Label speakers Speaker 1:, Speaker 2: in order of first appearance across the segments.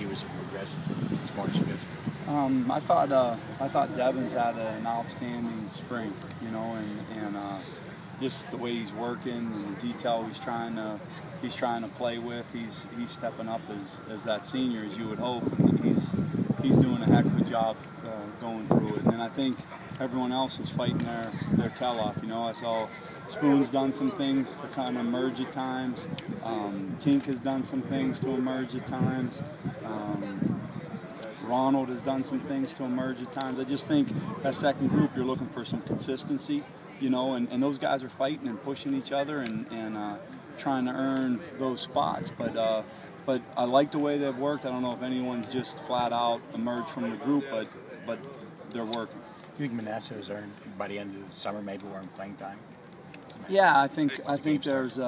Speaker 1: receivers have progressed since March 5th?
Speaker 2: I thought Devon's had an outstanding spring, you know, and just the way he's working and the detail he's trying to play with. He's stepping up as that senior, as you would hope. And he's doing a heck of a job going through it. And I think everyone else is fighting their tail off. You know, I saw Spoon's done some things to kind of emerge at times. Tink has done some things to emerge at times. Ronald has done some things to emerge at times. I just think that second group, you're looking for some consistency, you know, and those guys are fighting and pushing each other and trying to earn those spots. But I like the way they've worked. I don't know if anyone's just flat out emerged from the group, but they're working.
Speaker 1: Do you think Manasseh has earned by the end of the summer maybe we're in playing time?
Speaker 2: Yeah, I think there's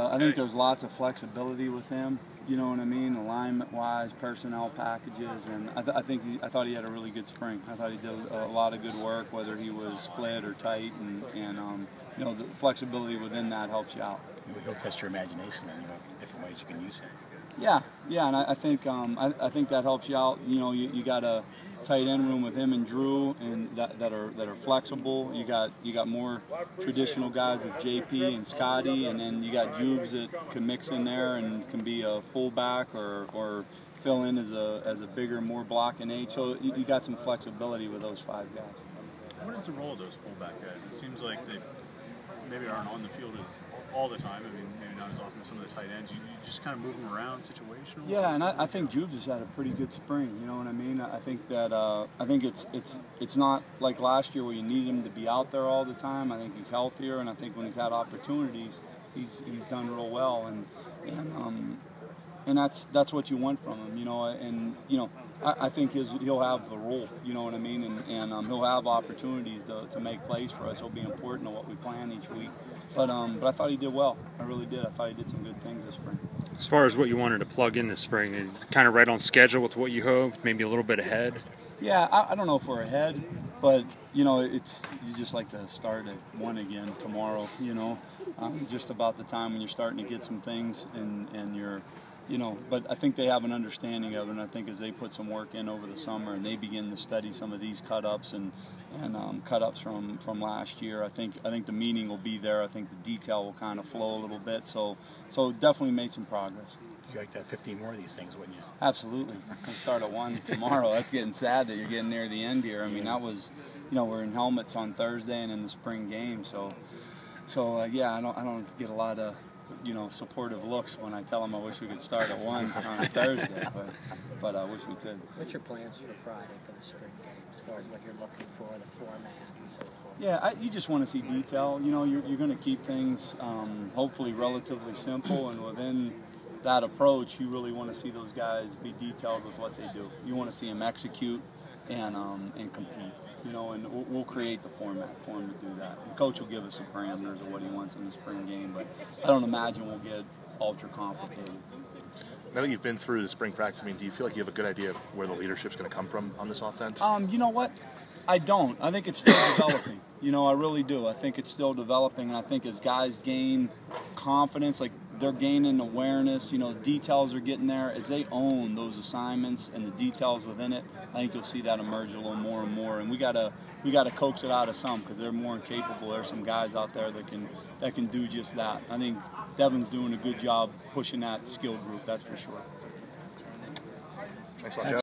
Speaker 2: lots of flexibility with him. You know what I mean, alignment-wise, personnel packages, and I thought he had a really good spring. I thought he did a lot of good work, whether he was split or tight, and you know, the flexibility within that helps you out.
Speaker 1: He'll test your imagination, and you know, different ways you can use it.
Speaker 2: Yeah, and I think that helps you out. You know, you got a tight end room with him and Drew, and that are flexible. You got more traditional guys with JP and Scotty, and then you got Jubes that can mix in there and can be a fullback or fill in as a bigger, more blocking eight. So you got some flexibility with those five guys.
Speaker 3: What is the role of those fullback guys? It seems like they maybe aren't on the field all the time. I mean, maybe not as often as some of the tight ends. You just kind of move them around situationally.
Speaker 2: Yeah, and I think Jubes has had a pretty good spring. You know what I mean? I think that it's not like last year where you need him to be out there all the time. I think he's healthier, and I think when he's had opportunities, he's done real well. And that's what you want from him. You know, and you know. I think he'll have the role, you know what I mean, and he'll have opportunities to make plays for us. He'll be important to what we plan each week. But I thought he did well. I really did. I thought he did some good things this spring.
Speaker 4: As far as what you wanted to plug in this spring, and kind of right on schedule with what you hoped, maybe a little bit ahead?
Speaker 2: Yeah, I don't know if we're ahead, but, you know, you just like to start at 1 again tomorrow, you know, just about the time when you're starting to get some things and you're, you know, but I think they have an understanding of it, and I think as they put some work in over the summer and they begin to study some of these cut-ups and cut-ups from last year, I think the meaning will be there. I think the detail will kind of flow a little bit, so definitely made some progress.
Speaker 1: You like to have 15 more of these things, wouldn't you?
Speaker 2: Absolutely. We'll start at 1 tomorrow. That's getting sad that you're getting near the end here. I mean, that was, you know, we're in helmets on Thursday and in the spring game, so yeah, I don't get a lot of, you know, supportive looks when I tell them I wish we could start at 1 on Thursday, but I wish we could.
Speaker 5: What's your plans for Friday for the spring game, as far as what you're looking for, the format and so forth?
Speaker 2: Yeah, you just want to see detail. You know, you're going to keep things hopefully relatively simple, and within that approach, you really want to see those guys be detailed with what they do. You want to see them execute and compete. You know, and we'll create the format for him to do that. The coach will give us some parameters of what he wants in the spring game, but I don't imagine we'll get ultra complicated.
Speaker 6: Now that you've been through the spring practice, I mean, do you feel like you have a good idea of where the leadership's going to come from on this offense?
Speaker 2: You know what? I don't. I think it's still developing. You know, I really do. I think it's still developing, and I think as guys gain confidence, like they're gaining awareness, you know, the details are getting there. As they own those assignments and the details within it, I think you'll see that emerge a little more and more. And we gotta coax it out of some, because they're more incapable. There's some guys out there that can do just that. I think Devon's doing a good job pushing that skilled group, that's for sure.
Speaker 6: Thanks a lot, Joe.